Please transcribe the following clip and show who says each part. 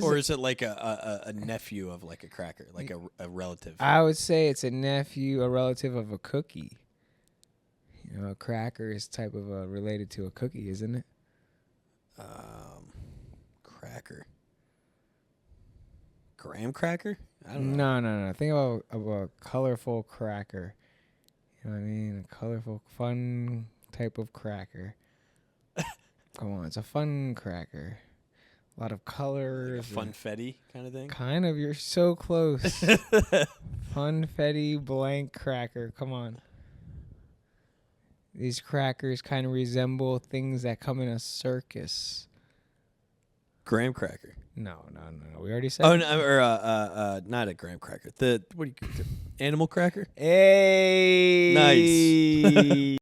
Speaker 1: Or is it like a nephew of like a cracker, like a relative?
Speaker 2: I would say it's a nephew, a relative of a cookie. You know, a cracker is type of related to a cookie, isn't it?
Speaker 1: Cracker. Graham cracker? I don't know.
Speaker 2: No. Think about a colorful cracker. You know what I mean? A colorful, fun type of cracker. Come on, it's a fun cracker. A lot of colors.
Speaker 1: Like a funfetti kind of thing?
Speaker 2: Kind of. You're so close. Funfetti blank cracker. Come on. These crackers kind of resemble things that come in a circus.
Speaker 1: Graham cracker.
Speaker 2: No. We already said.
Speaker 1: Oh, no, or not a graham cracker. What do you animal cracker?
Speaker 2: Hey.
Speaker 1: Nice.